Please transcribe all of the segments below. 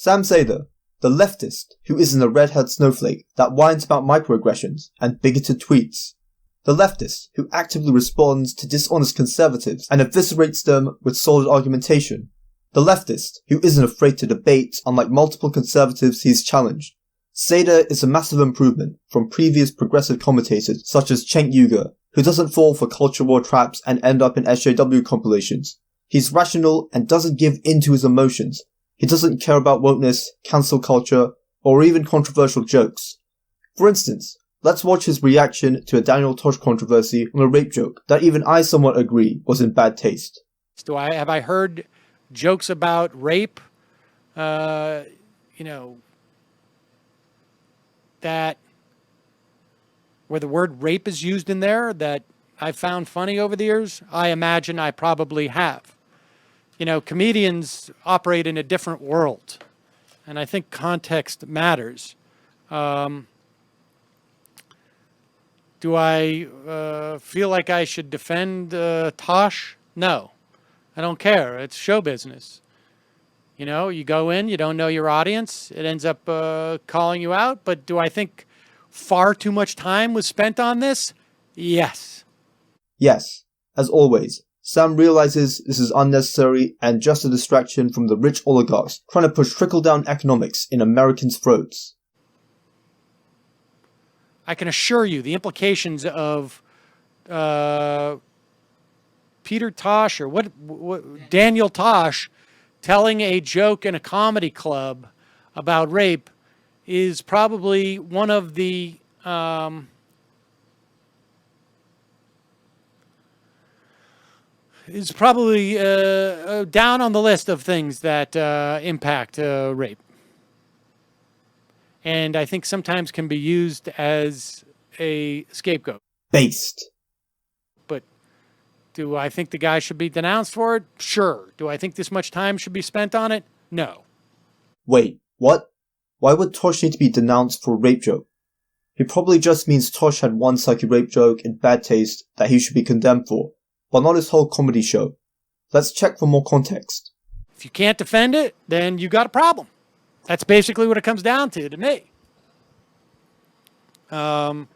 Sam Seder, the leftist who isn't a red-haired snowflake that whines about microaggressions and bigoted tweets. The leftist who actively responds to dishonest conservatives and eviscerates them with solid argumentation. The leftist who isn't afraid to debate, unlike multiple conservatives he's challenged. Seder is a massive improvement from previous progressive commentators such as Cenk Uygur, who doesn't fall for culture war traps and end up in SJW compilations. He's rational and doesn't give in to his emotions. He doesn't care about wokeness, cancel culture, or even controversial jokes. For instance, let's watch his reaction to a Daniel Tosh controversy on a rape joke that even I somewhat agree was in bad taste. Have I heard jokes about rape, that where the word rape is used in there that I found funny over the years? I imagine I probably have. Comedians operate in a different world, and I think context matters. Do I feel like I should defend Tosh? No, I don't care. It's show business. You go in, you don't know your audience. It ends up calling you out. But do I think far too much time was spent on this? Yes. Yes, as always, Sam realizes this is unnecessary and just a distraction from the rich oligarchs trying to push trickle-down economics in Americans' throats. I can assure you the implications of Peter Tosh or what Daniel Tosh telling a joke in a comedy club about rape is probably one of the is probably down on the list of things that impact rape. And I think sometimes can be used as a scapegoat. Based. But do I think the guy should be denounced for it? Sure. Do I think this much time should be spent on it? No. Wait, what? Why would Tosh need to be denounced for a rape joke? He probably just means Tosh had one sucky rape joke in bad taste that he should be condemned for, but not his whole comedy show. Let's check for more context. If you can't defend it, then you got a problem. That's basically what it comes down to me. And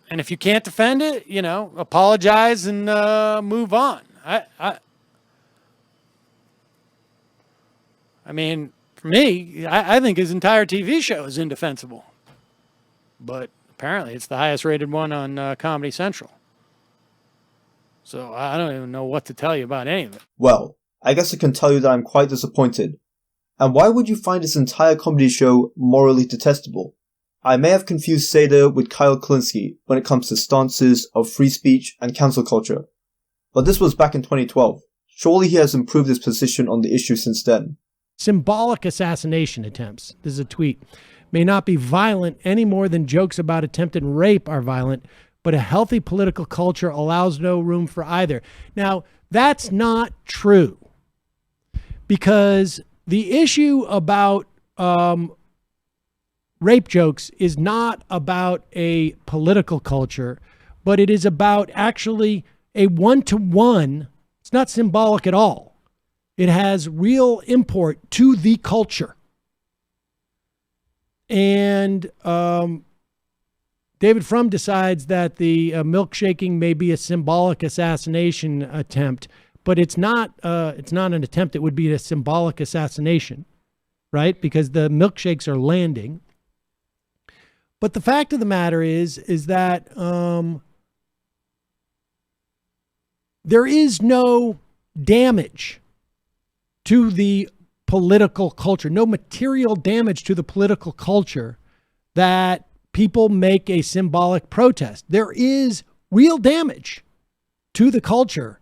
if you can't defend it, apologize and move on. I mean, for me, I think his entire TV show is indefensible. But apparently it's the highest rated one on Comedy Central. So I don't even know what to tell you about any of it. Well, I guess I can tell you that I'm quite disappointed. And why would you find this entire comedy show morally detestable? I may have confused Seder with Kyle Klinsky when it comes to stances of free speech and cancel culture. But this was back in 2012. Surely he has improved his position on the issue since then. Symbolic assassination attempts, this is a tweet, may not be violent any more than jokes about attempted rape are violent, but a healthy political culture allows no room for either. Now, that's not true. Because the issue about rape jokes is not about a political culture, but it is about actually a one-to-one. It's not symbolic at all. It has real import to the culture. And David Frum decides that the milkshaking may be a symbolic assassination attempt, but it's not an attempt. It would be a symbolic assassination, right? Because the milkshakes are landing. But the fact of the matter is that there is no damage to the political culture, no material damage to the political culture that people make a symbolic protest. There is real damage to the culture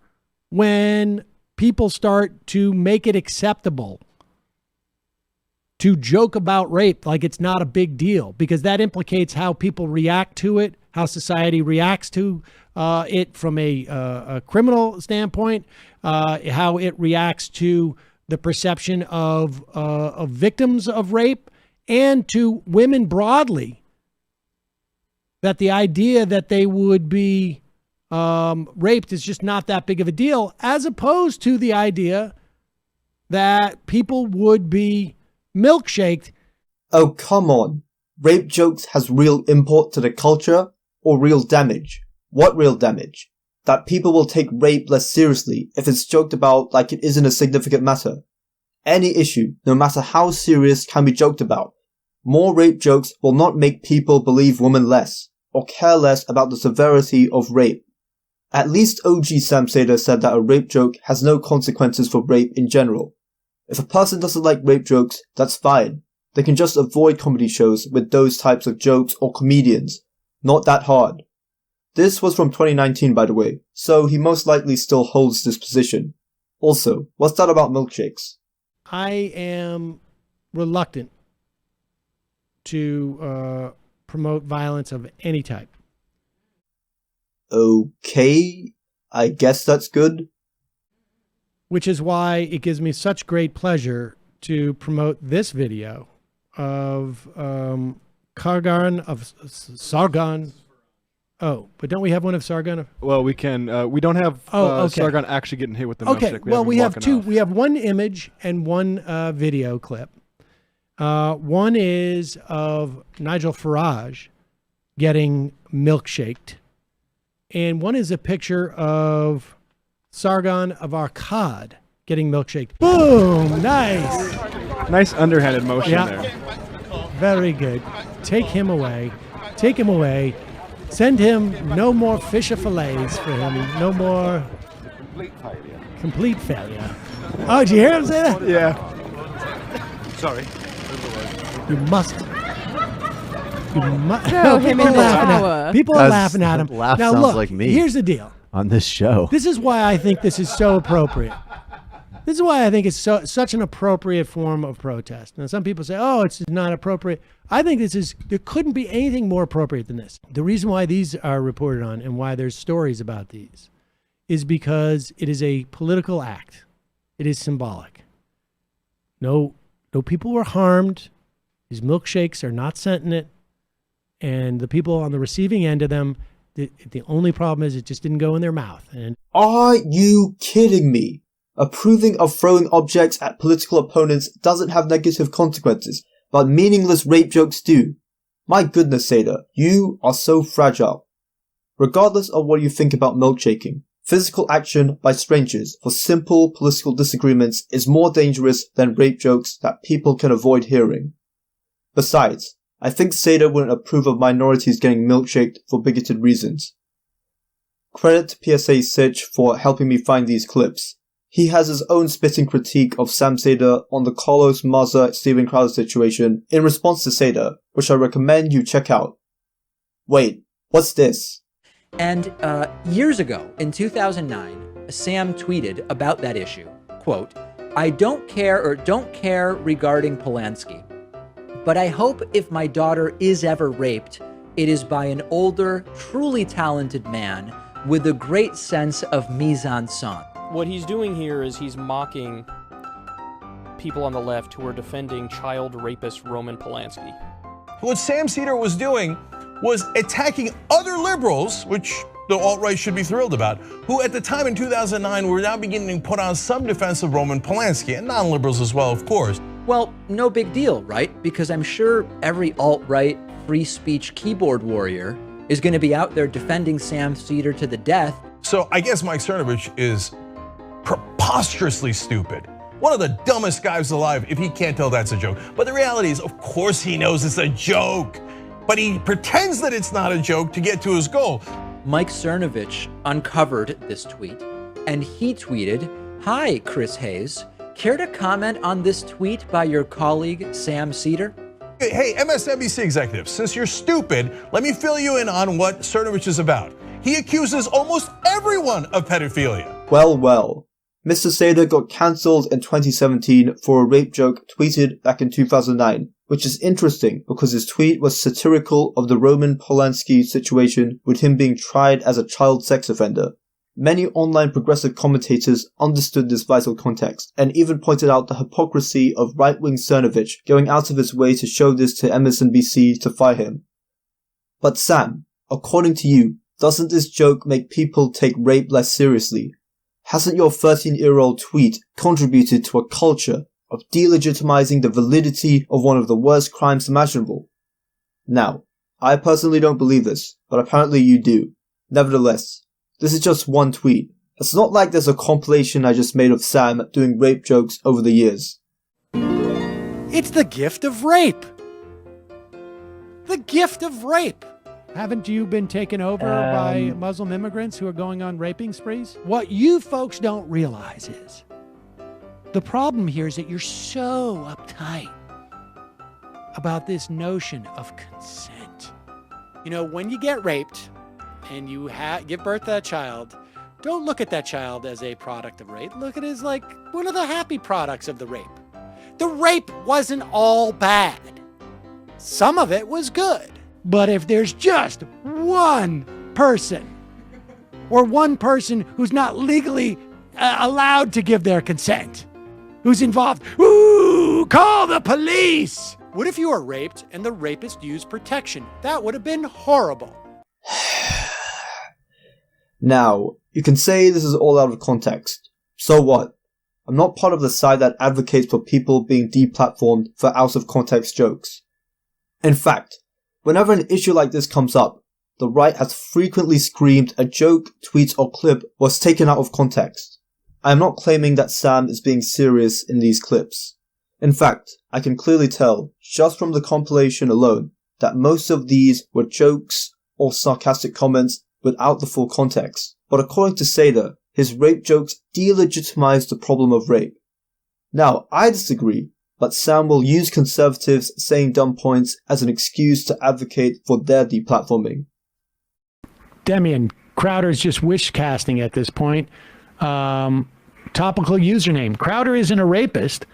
when people start to make it acceptable to joke about rape like it's not a big deal, because that implicates how people react to it, how society reacts to it from a criminal standpoint, how it reacts to the perception of victims of rape, and to women broadly, that the idea that they would be raped is just not that big of a deal, as opposed to the idea that people would be milkshaked. Oh, come on. Rape jokes has real import to the culture or real damage? What real damage? That people will take rape less seriously if it's joked about like it isn't a significant matter. Any issue, no matter how serious, can be joked about. More rape jokes will not make people believe women less, or care less about the severity of rape. At least OG Sam Seder said that a rape joke has no consequences for rape in general. If a person doesn't like rape jokes, that's fine. They can just avoid comedy shows with those types of jokes or comedians. Not that hard. This was from 2019, by the way, so he most likely still holds this position. Also, what's that about milkshakes? I am reluctant to promote violence of any type. Okay, I guess that's good. Which is why it gives me such great pleasure to promote this video of Kargan of Sargon. Oh, but don't we have one of Sargon? Well, we can. We don't have Sargon actually getting hit with the milkshake. Okay, well, we have two. We have one image and one video clip. One is of Nigel Farage getting milkshaked, and one is a picture of Sargon of Akkad getting milkshaked. Boom! Nice. Nice underhanded motion there. Very good. Take him away. Take him away. Send him no more fisher fillets for him. No more complete failure. Oh, did you hear him say that? Yeah. Sorry. You must. Throw him in the shower. People are laughing at him. Laugh now sounds look, like me. Here's the deal. On this show. This is why I think this is so appropriate. This is why I think it's such an appropriate form of protest. Now, some people say, oh, it's not appropriate. I think there couldn't be anything more appropriate than this. The reason why these are reported on and why there's stories about these is because it is a political act. It is symbolic. No people were harmed. These milkshakes are not sentient. And the people on the receiving end of them, the only problem is it just didn't go in their mouth. And Are you kidding me? Approving of throwing objects at political opponents doesn't have negative consequences, but meaningless rape jokes do. My goodness, Seder, you are so fragile. Regardless of what you think about milkshaking, physical action by strangers for simple political disagreements is more dangerous than rape jokes that people can avoid hearing. Besides, I think Seder wouldn't approve of minorities getting milkshaked for bigoted reasons. Credit to PSA Sitch for helping me find these clips. He has his own spitting critique of Sam Seder on the Carlos Maza Steven Crowder situation in response to Seder, which I recommend you check out. Wait, what's this? And years ago, in 2009, Sam tweeted about that issue, quote, "I don't care regarding Polanski, but I hope if my daughter is ever raped, it is by an older, truly talented man with a great sense of mise-en-scène." What he's doing here is he's mocking people on the left who are defending child rapist Roman Polanski. What Sam Seder was doing was attacking other liberals, which the alt-right should be thrilled about, who at the time in 2009 were now beginning to put on some defense of Roman Polanski, and non-liberals as well, of course. Well, no big deal, right? Because I'm sure every alt-right free speech keyboard warrior is going to be out there defending Sam Seder to the death. So I guess Mike Cernovich is preposterously stupid. One of the dumbest guys alive if he can't tell that's a joke. But the reality is, of course he knows it's a joke, but he pretends that it's not a joke to get to his goal. Mike Cernovich uncovered this tweet, and he tweeted, "Hi, Chris Hayes. Care to comment on this tweet by your colleague, Sam Seder?" Hey, MSNBC executives, since you're stupid, let me fill you in on what Cernovich is about. He accuses almost everyone of pedophilia. Well. Mr. Seder got cancelled in 2017 for a rape joke tweeted back in 2009, which is interesting because his tweet was satirical of the Roman Polanski situation with him being tried as a child sex offender. Many online progressive commentators understood this vital context and even pointed out the hypocrisy of right-wing Cernovich going out of his way to show this to MSNBC to fire him. But Sam, according to you, doesn't this joke make people take rape less seriously? Hasn't your 13-year-old tweet contributed to a culture of delegitimizing the validity of one of the worst crimes imaginable? Now, I personally don't believe this, but apparently you do. Nevertheless, this is just one tweet. It's not like there's a compilation I just made of Sam doing rape jokes over the years. It's the gift of rape. The gift of rape. Haven't you been taken over by Muslim immigrants who are going on raping sprees? What you folks don't realize is the problem here is that you're so uptight about this notion of consent. You know, when you get raped and you give birth to that child, don't look at that child as a product of rape. Look at it as like one of the happy products of the rape. The rape wasn't all bad. Some of it was good. But if there's just one person, or one person who's not legally allowed to give their consent, who's involved, ooh, call the police! What if you were raped and the rapist used protection? That would have been horrible. Now, you can say this is all out of context. So what? I'm not part of the side that advocates for people being deplatformed for out-of-context jokes. In fact, whenever an issue like this comes up, the right has frequently screamed a joke, tweet, or clip was taken out of context. I am not claiming that Sam is being serious in these clips. In fact, I can clearly tell, just from the compilation alone, that most of these were jokes or sarcastic comments without the full context. But according to Seder, his rape jokes delegitimized the problem of rape. Now, I disagree, but Sam will use conservatives saying dumb points as an excuse to advocate for their deplatforming. Demian, Crowder's just wish casting at this point. Topical username. Crowder isn't a rapist,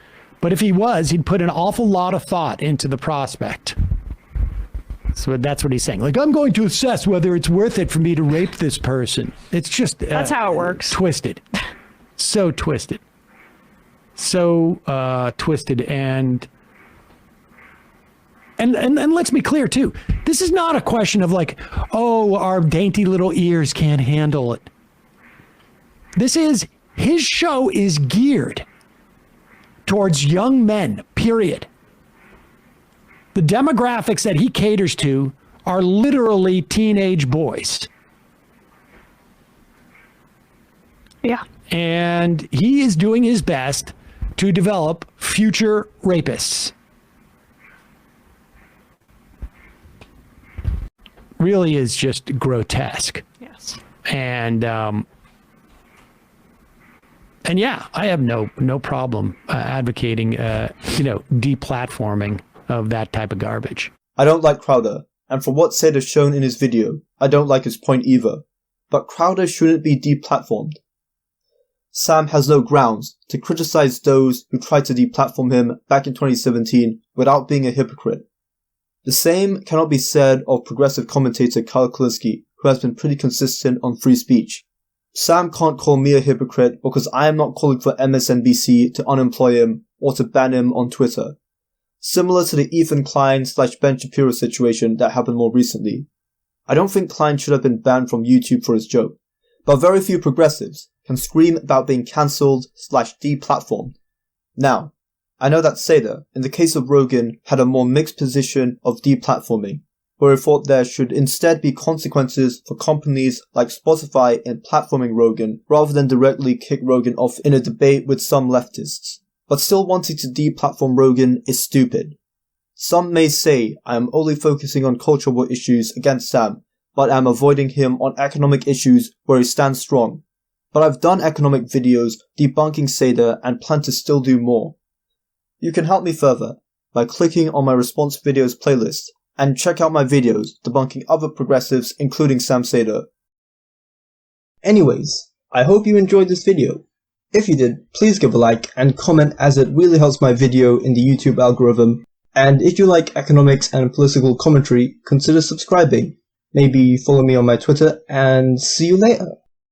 but if he was, he'd put an awful lot of thought into the prospect. So that's what he's saying. Like, I'm going to assess whether it's worth it for me to rape this person. It's just... that's how it works. Twisted. So twisted. So twisted. And let's be clear, too. This is not a question of like, oh, our dainty little ears can't handle it. This is... his show is geared towards young men, period. The demographics that he caters to are literally teenage boys. Yeah. And he is doing his best to develop future rapists. Really is just grotesque. Yes. And yeah, I have no problem advocating, deplatforming of that type of garbage. I don't like Crowder, and for what Seder shown in his video, I don't like his point either. But Crowder shouldn't be deplatformed. Sam has no grounds to criticize those who tried to deplatform him back in 2017 without being a hypocrite. The same cannot be said of progressive commentator Kyle Kulinski, who has been pretty consistent on free speech. Sam can't call me a hypocrite because I am not calling for MSNBC to unemploy him or to ban him on Twitter. Similar to the Ethan Klein/Ben Shapiro situation that happened more recently. I don't think Klein should have been banned from YouTube for his joke, but very few progressives can scream about being cancelled/deplatformed. Now, I know that Seder, in the case of Rogan, had a more mixed position of deplatforming, where he thought there should instead be consequences for companies like Spotify in platforming Rogan rather than directly kick Rogan off in a debate with some leftists. But still wanting to deplatform Rogan is stupid. Some may say I am only focusing on cultural issues against Sam, but I am avoiding him on economic issues where he stands strong. But I've done economic videos debunking Seder and plan to still do more. You can help me further by clicking on my response videos playlist and check out my videos debunking other progressives including Sam Seder. Anyways, I hope you enjoyed this video. If you did, please give a like and comment as it really helps my video in the YouTube algorithm. And if you like economics and political commentary, consider subscribing. Maybe follow me on my Twitter and see you later.